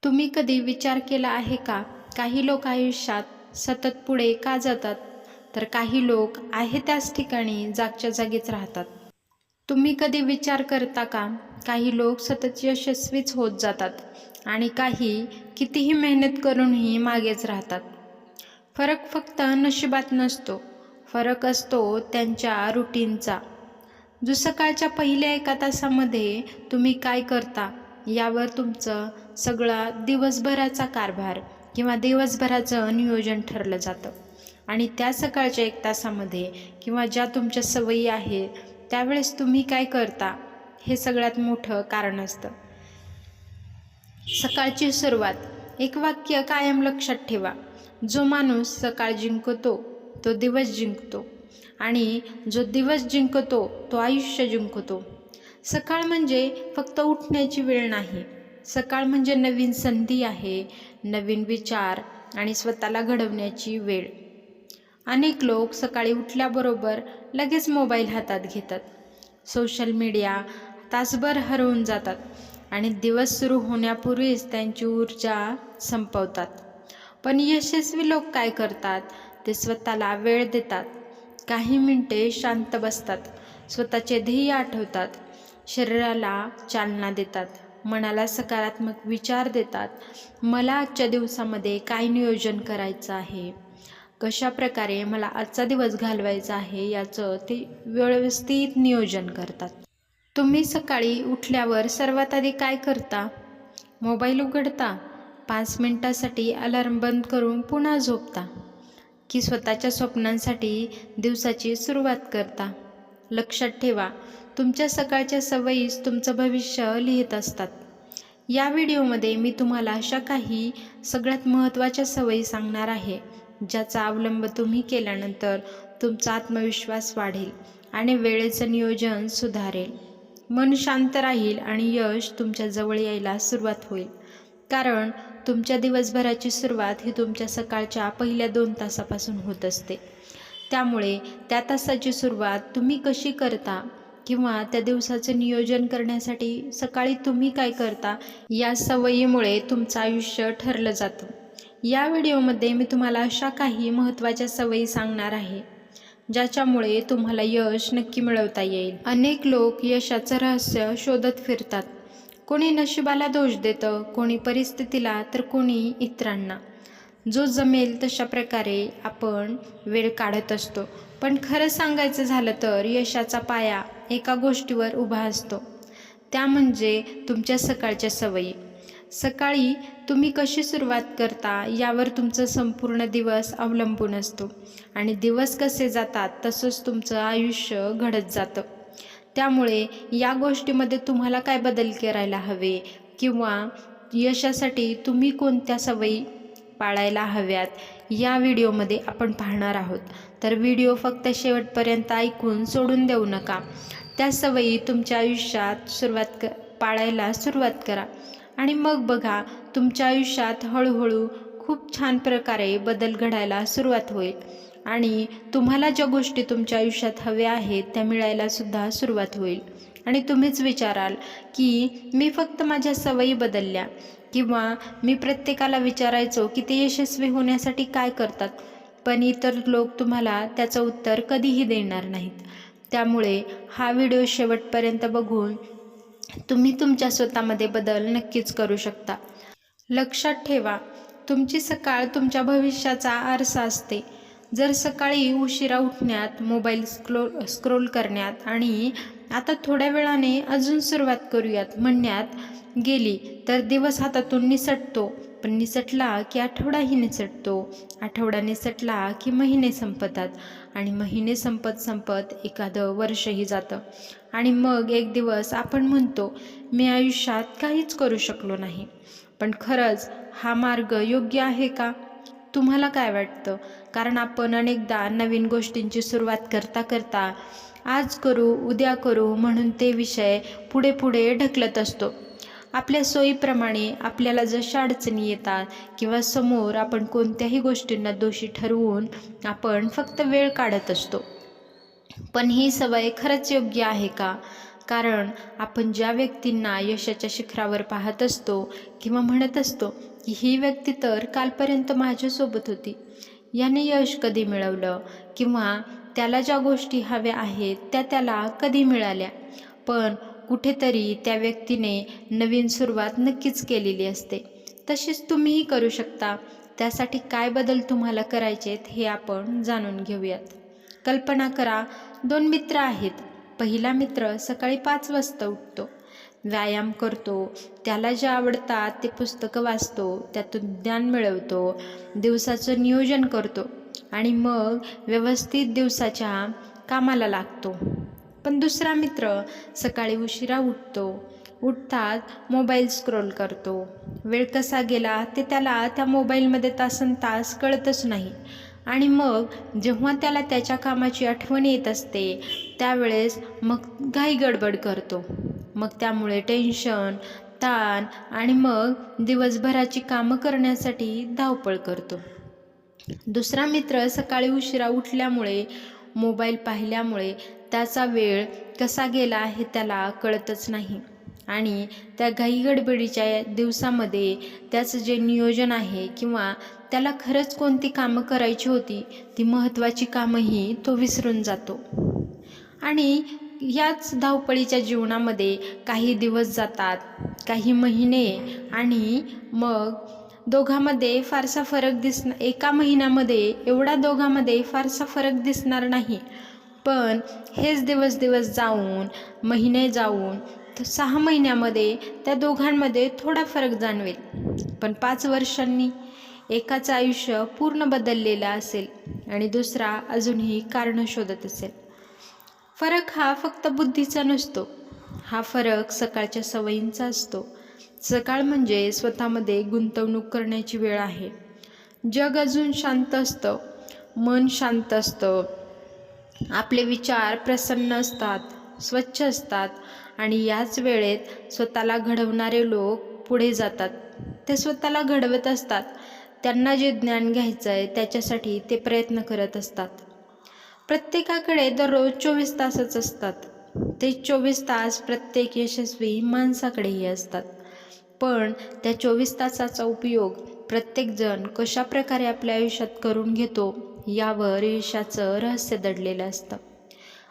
तुम्ही कधी विचार केला आहे का? काही लोक आयुष्यात सतत पुढे का जातात, तर काही लोक आहे त्याच ठिकाणी जागच्या जागीच राहतात. तुम्ही कधी विचार करता का? काही लोक सतत यशस्वीच होत जातात आणि काही कितीही मेहनत करूनही मागेच राहतात. फरक फक्त नशिबात नसतो, फरक असतो त्यांच्या रुटीनचा. जो सकाळच्या पहिल्या 1 तासामध्ये तुम्ही काय करता यावर तुमचं सगळा दिवसभराचा कारभार किंवा दिवसभराचं नियोजन ठरलं जातं. आणि त्या सकाळच्या 1 तासामध्ये किंवा ज्या तुमच्या सवयी आहेत त्यावेळेस तुम्ही काय करता हे सगळ्यात मोठं कारण असतं. सकाळची सुरुवात. एक वाक्य कायम लक्षात ठेवा. जो माणूस सकाळ जिंकतो तो दिवस जिंकतो आणि जो दिवस जिंकतो तो आयुष्य जिंकतो. सकाळ म्हणजे फक्त उठण्याची वेळ नाही. सकाळ म्हणजे नवीन संधी आहे, नवीन विचार आणि स्वतःला घडवण्याची वेळ. अनेक लोक सकाळी उठल्याबरोबर लगेच मोबाईल हातात घेतात. सोशल मीडिया तासभर हरवून जातात आणि दिवस सुरू होण्यापूर्वीच त्यांची ऊर्जा संपवतात. पण यशस्वी लोक काय करतात? ते स्वतःला वेळ देतात. काही मिनिटे शांत बसतात, स्वतःचे ध्येय आठवतात, शरीराला चालना देतात, मनाला सकारात्मक विचार देतात. मला आजच्या दिवसामध्ये काय नियोजन करायचं आहे, कशा प्रकारे मला आजचा दिवस घालवायचा आहे याचं ते व्यवस्थित नियोजन करतात. तुम्ही सकाळी उठल्यावर सर्वात आधी काय करता? मोबाईल उघडता, 5 मिनिटासाठी अलार्म बंद करून पुन्हा झोपता, की स्वतःच्या स्वप्नांसाठी दिवसाची सुरुवात करता? लक्षात ठेवा, तुमच्या सकाळच्या सवयीच तुमचं भविष्य लिहित असतात. या व्हिडिओमध्ये मी तुम्हाला अशा काही सगळ्यात महत्त्वाच्या सवयी सांगणार आहे ज्याचा अवलंब तुम्ही केल्यानंतर तुमचा आत्मविश्वास वाढेल आणि वेळेचं नियोजन सुधारेल. मन शांत राहील आणि यश तुमच्या जवळ यायला सुरुवात होईल. कारण तुमच्या दिवसभराची सुरुवात ही तुमच्या सकाळच्या पहिल्या 2 तासापासून होत असते. त्यामुळे त्या तासाची सुरुवात तुम्ही कशी करता किंवा त्या दिवसाचं नियोजन करण्यासाठी सकाळी तुम्ही काय करता या सवयीमुळे तुमचं आयुष्य ठरलं जातं. या व्हिडिओमध्ये मी तुम्हाला अशा काही महत्त्वाच्या सवयी सांगणार आहे ज्याच्यामुळे तुम्हाला यश नक्की मिळवता येईल. अनेक लोक यशाचं रहस्य शोधत फिरतात. कोणी नशिबाला दोष देतं, कोणी परिस्थितीला, तर कोणी इतरांना. जो जमेल तशा प्रकारे आपण वेळ काढत असतो. पण खरं सांगायचं झालं तर यशाचा पाया एका गोष्टीवर उभा असतो, त्या म्हणजे तुमच्या सकाळच्या सवयी. सकाळी तुम्ही कशी सुरुवात करता यावर तुमचं संपूर्ण दिवस अवलंबून असतो आणि दिवस कसे जातात तसंच तुमचं आयुष्य घडत जातं. त्यामुळे या गोष्टीमध्ये तुम्हाला काय बदल करायला हवे किंवा यशासाठी तुम्ही कोणत्या सवयी पाळायला हव्यात या व्हिडिओमध्ये आपण पाहणार आहोत. तर व्हिडिओ फक्त शेवटपर्यंत ऐकून सोडून देऊ नका. त्या सवयी तुमच्या आयुष्यात पाळायला सुरुवात करा आणि मग बघा तुमच्या आयुष्यात हळूहळू खूप छान प्रकारे बदल घडायला सुरुवात होईल आणि तुम्हाला ज्या गोष्टी तुमच्या आयुष्यात हव्या आहेत त्या मिळायला सुद्धा सुरुवात होईल. आणि तुम्हीच विचाराल की मी फक्त माझ्या सवयी बदलल्या किंवा मी प्रत्येकाला विचारायचो की ते यशस्वी होण्यासाठी काय करतात, पण इतर लोक तुम्हाला त्याचं उत्तर कधीही देणार नाहीत. त्यामुळे हा व्हिडिओ शेवटपर्यंत बघून तुम्ही तुमच्या स्वतःमध्ये बदल नक्कीच करू शकता. लक्षात ठेवा, तुमची सकाळ तुमच्या भविष्याचा आरसा असते. जर सकाळी उशिरा उठण्यात, मोबाईल स्क्रोल करण्यात आणि आता थोड्या वेळाने अजून सुरुवात करूयात म्हणण्यात गेली तर दिवस हातातून निसटतो. पण निसटला की आठवडाही निसटतो, आठवडा निसटला की महिने संपतात आणि महिने संपत संपत एखादं वर्षही जातं आणि मग एक दिवस आपण म्हणतो मी आयुष्यात काहीच करू शकलो नाही. पण खरंच हा मार्ग योग्य आहे का? तुम्हाला काय वाटतं? कारण आपण अनेकदा नवीन गोष्टींची सुरुवात करता करता आज करू, उद्या करू म्हणून ते विषय पुढे पुढे ढकलत असतो. आपल्या सोयीप्रमाणे आपल्याला जशा अडचणी येतात किंवा समोर आपण कोणत्याही गोष्टींना दोषी ठरवून आपण फक्त वेळ काढत असतो. पण ही सवय खरंच योग्य आहे का? कारण आपण ज्या व्यक्तींना यशाच्या शिखरावर पाहत असतो किंवा म्हणत असतो की ही व्यक्ती तर कालपर्यंत माझ्यासोबत होती, याने यश कधी मिळवलं, किंवा त्याला ज्या गोष्टी हव्या आहेत त्या त्याला कधी मिळाल्या, पण कुठेतरी त्या व्यक्तीने नवीन सुरुवात नक्कीच केलेली असते. तसेच तुम्हीही करू शकता. त्यासाठी काय बदल तुम्हाला करायचे हे आपण जाणून घेऊयात. कल्पना करा, 2 मित्र आहेत. पहिला मित्र सकाळी 5 वाजता उठतो, व्यायाम करतो, त्याला जे आवडतात ते पुस्तकं वाचतो, त्यातून ज्ञान मिळवतो, दिवसाचं नियोजन करतो आणि मग व्यवस्थित दिवसाच्या कामाला लागतो. पण दुसरा मित्र सकाळी उशिरा उठतात मोबाईल स्क्रोल करतो. वेळ कसा गेला ते त्याला त्या मोबाईलमध्ये तासनतास कळतच नाही आणि मग जेव्हा त्याला त्याच्या कामाची आठवण येत असते त्यावेळेस मग घाई गडबड करतो. मग त्यामुळे टेन्शन, ताण आणि मग दिवसभराची कामं करण्यासाठी धावपळ करतो. दुसरा मित्र सकाळी उशिरा उठल्यामुळे, मोबाईल पाहिल्यामुळे त्याचा वेळ कसा गेला हे त्याला कळतच नाही आणि त्या घाईगडबडीच्या दिवसामध्ये त्याचं जे नियोजन आहे किंवा त्याला खरंच कोणती कामं करायची होती ती महत्त्वाची कामंही तो विसरून जातो. आणि याच धावपळीच्या जीवनामध्ये काही दिवस जातात, काही महिने, आणि मग दोघांमध्ये फारसा फरक एका महिन्यामध्ये एवढा दोघांमध्ये फारसा फरक दिसणार नाही, पण हेच दिवस जाऊन, महिने जाऊन 6 महिन्यामध्ये त्या दोघांमध्ये थोडा फरक जाणवेल. पण 5 वर्षांनी एकाचं आयुष्य पूर्ण बदललेलं असेल आणि दुसरा अजूनही कारणं शोधत असेल. फरक हा फक्त बुद्धीचा नसतो, हा फरक सकाळच्या सवयींचा असतो. सकाळ म्हणजे स्वतःमध्ये गुंतवणूक करण्याची वेळ आहे. जग अजून शांत असतं, मन शांत असतं, आपले विचार प्रसन्न असतात, स्वच्छ असतात आणि याच वेळेत स्वतःला घडवणारे लोक पुढे जातात. ते स्वतःला घडवत असतात. त्यांना जे ज्ञान घ्यायचं आहे त्याच्यासाठी ते प्रयत्न करत असतात. प्रत्येकाकडे दररोज 24 तासच असतात. ते 24 तास प्रत्येक यशस्वी माणसाकडेही असतात. पण त्या 24 तासाचा उपयोग प्रत्येकजण कशा प्रकारे आपल्या आयुष्यात करून घेतो यावर यशाचं रहस्य दडलेलं असतं.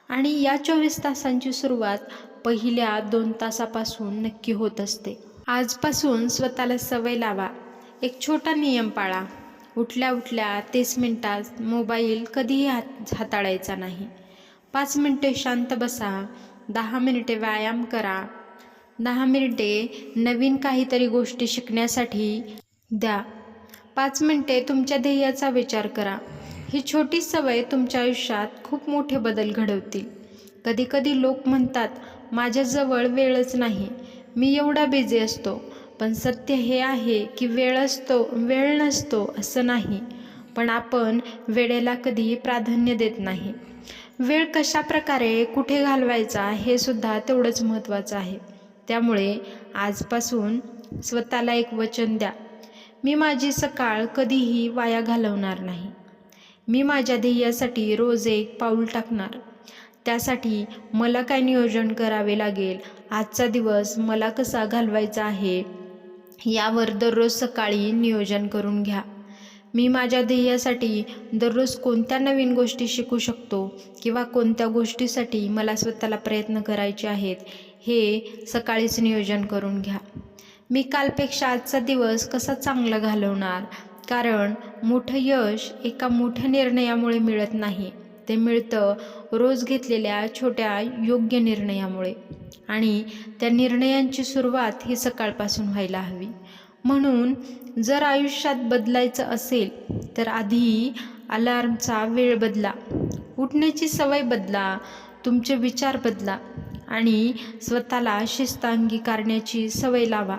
आणि या 24 तासांची सुरुवात पहिल्या 2 तासापासून नक्की होत असते. आजपासून स्वतःला सवय लावा. एक छोटा नियम पाळा. उठल्या उठल्या 30 मिनिटात मोबाईल कधीही हाताळायचा नाही. 5 मिनिटे शांत बसा, 10 मिनिटे व्यायाम करा, 10 मिनिटे नवीन काहीतरी गोष्टी शिकण्यासाठी द्या, 5 मिनिटे तुमच्या ध्येयाचा विचार करा. ही छोटी सवय तुमच्या आयुष्यात खूप मोठे बदल घडवतील. कधीकधी लोक म्हणतात, माझ्याजवळ वेळच नाही, मी एवढा बिझी असतो. पण सत्य हे आहे की वेळ नसतो असं नाही, पण आपण वेळेला कधी प्राधान्य देत नाही. वेळ कशा प्रकारे कुठे घालवायचा हे सुद्धा तेवढंच महत्त्वाचं आहे. त्यामुळे आजपासून स्वतःला एक वचन द्या, मी माझी सकाळ कधीही वाया घालवणार नाही. मी माझ्या ध्येयासाठी रोज एक पाऊल टाकणार. त्यासाठी मला काय नियोजन करावे लागेल, आजचा दिवस मला कसा घालवायचा आहे यावर दररोज सकाळी नियोजन करून घ्या. मी माझ्या ध्येयासाठी दररोज कोणत्या नवीन गोष्टी शिकू शकतो किंवा कोणत्या गोष्टीसाठी मला स्वतःला प्रयत्न करायचे आहेत हे सकाळीच नियोजन करून घ्या. मी कालपेक्षा आजचा दिवस कसा चांगला घालवणार, कारण मोठं यश एका मोठ्या निर्णयामुळे मिळत नाही, ते मिळतं रोज घेतलेल्या छोट्या योग्य निर्णयामुळे. आणि त्या निर्णयांची सुरुवात ही सकाळपासून व्हायला हवी. म्हणून जर आयुष्यात बदलायचं असेल तर आधी अलार्मचा वेळ बदला, उठण्याची सवय बदला, तुमचे विचार बदला आणि स्वतःला शिस्त अंगीकारण्याची सवय लावा.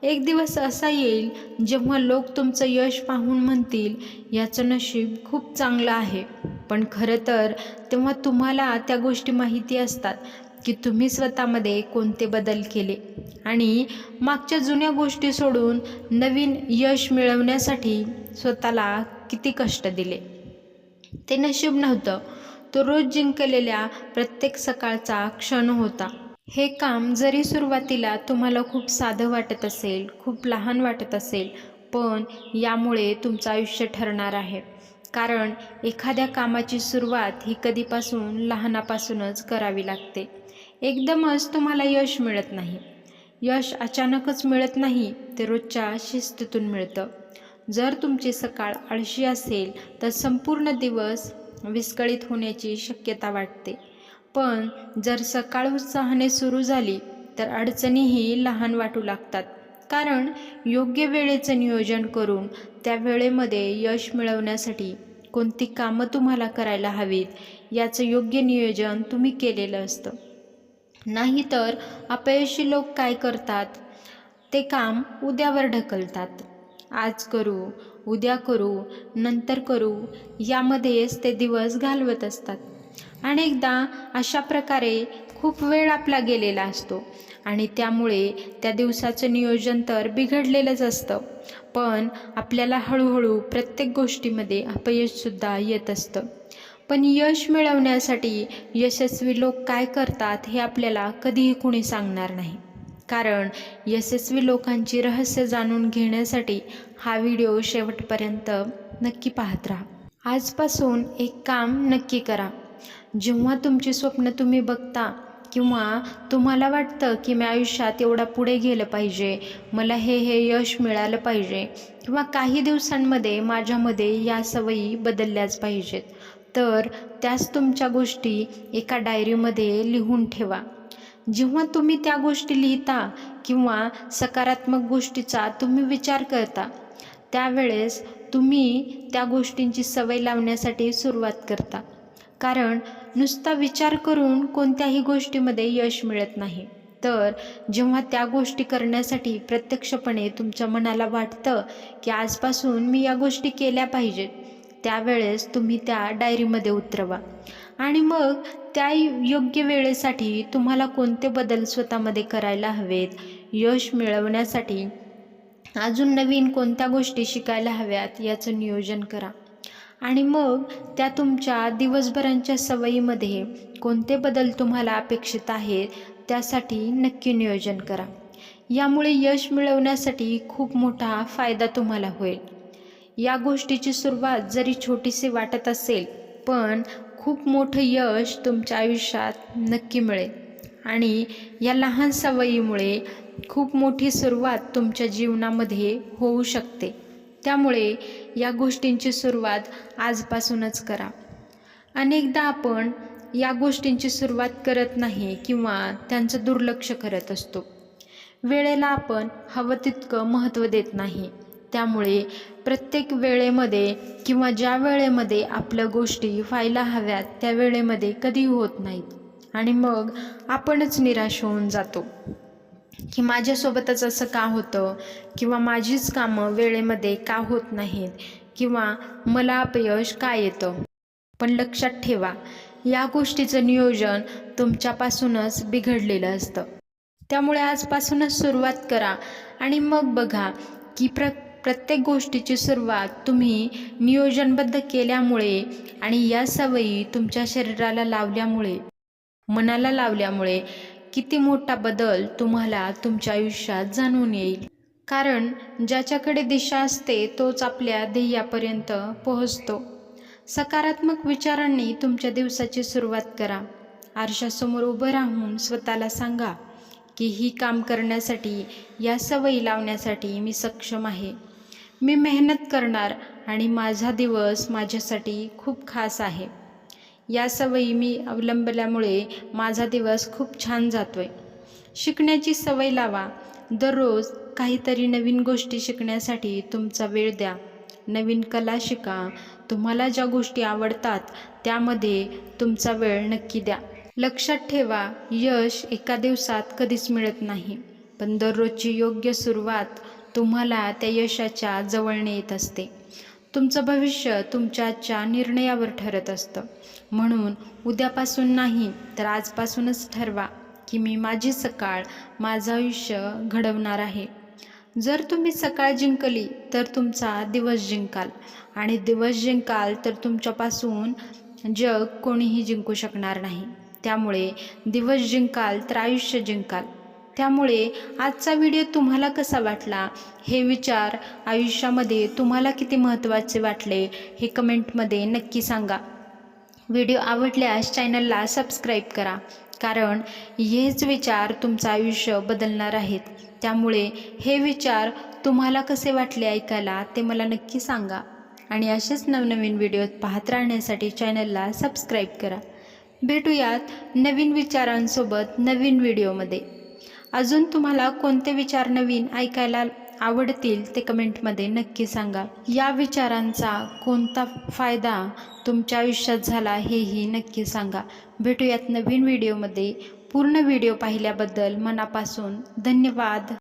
एक दिवस असा येईल जेव्हा लोक तुमचं यश पाहून म्हणतील, याचं नशीब खूप चांगलं आहे. पण खरं तर तेव्हा तुम्हाला त्या गोष्टी माहिती असतात की तुम्ही स्वतःमध्ये कोणते बदल केले आणि मागच्या जुन्या गोष्टी सोडून नवीन यश मिळवण्यासाठी स्वतःला किती कष्ट दिले. ते नशीब नव्हतं, तो रोज जिंकलेल्या प्रत्येक सकाळचा क्षण होता. हे काम जरी सुरुवातीला तुम्हाला खूप साधं वाटत असेल, खूप लहान वाटत असेल, पण यामुळे तुमचं आयुष्य ठरणार आहे. कारण एखाद्या कामाची सुरुवात ही कधीपासून लहानापासूनच करावी लागते. एकदमच तुम्हाला यश मिळत नाही. यश अचानकच मिळत नाही, ते रोजच्या शिस्तीतून मिळतं. जर तुमची सकाळ आळशी असेल, तर संपूर्ण दिवस विस्कळीत होण्याची शक्यता वाटते. पण जर सकाळ उत्साहाने सुरू झाली, तर अडचणीही लहान वाटू लागतात. कारण योग्य वेळेचं नियोजन करून त्या वेळेमध्ये यश मिळवण्यासाठी कोणती कामं तुम्हाला करायला हवीत, याचं योग्य नियोजन तुम्ही केलेलं असतं. नाहीतर अपयशी लोक काय करतात, ते काम उद्यावर ढकलतात. आज करू, उद्या करू, नंतर करू, यामध्येच ते दिवस घालवत असतात. अनेकदा अशा प्रकारे खूप वेळ आपला गेलेला असतो आणि त्यामुळे त्या दिवसाचं नियोजन तर बिघडलेलंच असतं. पण आपल्याला हळूहळू प्रत्येक गोष्टीमध्ये अपयशसुद्धा येत असतं. पण यश मिळवण्यासाठी यशस्वी लोक काय करतात हे आपल्याला कधीही कुणी सांगणार नाही. कारण यशस्वी लोकांची रहस्य जाणून घेण्यासाठी हा व्हिडिओ शेवटपर्यंत नक्की पाहत राहा. आजपासून एक काम नक्की करा. जेव्हा तुमची स्वप्न तुम्ही बघता किंवा तुम्हाला वाटतं की मी आयुष्यात एवढा पुढे गेलं पाहिजे, मला हे यश मिळालं पाहिजे किंवा काही दिवसांमध्ये माझ्यामध्ये या सवयी बदलल्याच पाहिजेत, तर त्याच तुमच्या गोष्टी एका डायरीमध्ये लिहून ठेवा. जेव्हा तुम्ही त्या गोष्टी लिहिता किंवा सकारात्मक गोष्टीचा तुम्ही विचार करता, त्यावेळेस तुम्ही त्या गोष्टींची सवय लावण्यासाठी सुरुवात करता. कारण नुसता विचार करून कोणत्याही गोष्टीमध्ये यश मिळत नाही, तर जेव्हा त्या गोष्टी करण्यासाठी प्रत्यक्षपणे तुमच्या मनाला वाटतं की आजपासून मी या गोष्टी केल्या पाहिजेत, त्यावेळेस तुम्ही त्या डायरीमध्ये उतरवा. आणि मग त्या योग्य वेळेसाठी तुम्हाला कोणते बदल स्वतःमध्ये करायला हवेत, यश मिळवण्यासाठी अजून नवीन कोणत्या गोष्टी शिकायला हव्यात, याचं नियोजन करा. आणि मग त्या तुमच्या दिवसभरांच्या सवयीमध्ये कोणते बदल तुम्हाला अपेक्षित आहेत, त्यासाठी नक्की नियोजन करा. यामुळे यश मिळवण्यासाठी खूप मोठा फायदा तुम्हाला होईल. या गोष्टीची सुरुवात जरी छोटीशी वाटत असेल, पण खूप मोठं यश तुमच्या आयुष्यात नक्की मिळेल. आणि या लहान सवयीमुळे खूप मोठी सुरुवात तुमच्या जीवनामध्ये होऊ शकते. त्यामुळे या गोष्टींची सुरुवात आजपासूनच करा. अनेकदा आपण या गोष्टींची सुरुवात करत नाही किंवा त्यांचं दुर्लक्ष करत असतो. वेळेला आपण हवं तितकं महत्त्व देत नाही. त्यामुळे प्रत्येक वेळेमध्ये किंवा ज्या वेळेमध्ये आपल्या गोष्टी व्हायला हव्यात त्या वेळेमध्ये कधी होत नाहीत आणि मग आपणच निराश होऊन जातो की माझ्यासोबतच असं का होतं किंवा माझीच कामं वेळेमध्ये का होत नाहीत किंवा मला अपयश का येतं. पण लक्षात ठेवा, या गोष्टीचं नियोजन तुमच्यापासूनच बिघडलेलं असतं. त्यामुळे आजपासूनच सुरुवात करा आणि मग बघा की प्रत्येक गोष्टीची सुरुवात तुम्ही नियोजनबद्ध केल्यामुळे आणि या सवयी तुमच्या शरीराला लावल्यामुळे, मनाला लावल्यामुळे किती मोठा बदल तुम्हाला तुमच्या आयुष्यात जाणून येईल. कारण ज्याच्याकडे दिशा असते तोच आपल्या ध्येयापर्यंत पोहोचतो. सकारात्मक विचारांनी तुमच्या दिवसाची सुरुवात करा. आरशासमोर उभं राहून स्वतःला सांगा की ही काम करण्यासाठी, या सवयी लावण्यासाठी मी सक्षम आहे. मी मेहनत करणार आणि माझा दिवस माझ्यासाठी खूप खास आहे. या सवयी मी अवलंबल्यामुळे माझा दिवस खूप छान जातोय. शिकण्याची सवय लावा. दररोज काहीतरी नवीन गोष्टी शिकण्यासाठी तुमचा वेळ द्या. नवीन कला शिका. तुम्हाला ज्या गोष्टी आवडतात त्यामध्ये तुमचा वेळ नक्की द्या. लक्षात ठेवा, यश एका दिवसात कधीच मिळत नाही, पण दररोजची योग्य सुरुवात तुम्हाला त्या यशाच्या जवळ नेत असते. तुमचं भविष्य तुमच्या आजच्या निर्णयावर ठरत असतं. म्हणून उद्यापासून नाही तर आजपासूनच ठरवा की मी माझी सकाळ, माझं आयुष्य घडवणार आहे. जर तुम्ही सकाळ जिंकली तर तुमचा दिवस जिंकाल आणि दिवस जिंकाल तर तुमच्यापासून जग कोणीही जिंकू शकणार नाही. त्यामुळे दिवस जिंकाल तर आयुष्य जिंकाल. त्यामुळे आजचा व्हिडिओ तुम्हाला कसा वाटला, हे विचार आयुष्यामध्ये तुम्हाला किती महत्त्वाचे वाटले हे कमेंटमध्ये नक्की सांगा. व्हिडिओ आवडल्यास चॅनलला सबस्क्राईब करा, कारण हेच विचार तुमचं आयुष्य बदलणार आहेत. त्यामुळे हे विचार तुम्हाला कसे वाटले ऐकायला ते मला नक्की सांगा. आणि असेच नवनवीन व्हिडिओ पाहत राहण्यासाठी चॅनलला सबस्क्राईब करा. भेटूयात नवीन विचारांसोबत नवीन व्हिडिओमध्ये. अजून तुम्हाला कोणते विचार नवीन ऐकायला आवडतील ते कमेंटमध्ये नक्की सांगा. या विचारांचा कोणता फायदा तुमच्या आयुष्यात झाला हेही नक्की सांगा. भेटूयात नवीन व्हिडिओमध्ये. पूर्ण व्हिडिओ पाहिल्याबद्दल मनापासून धन्यवाद.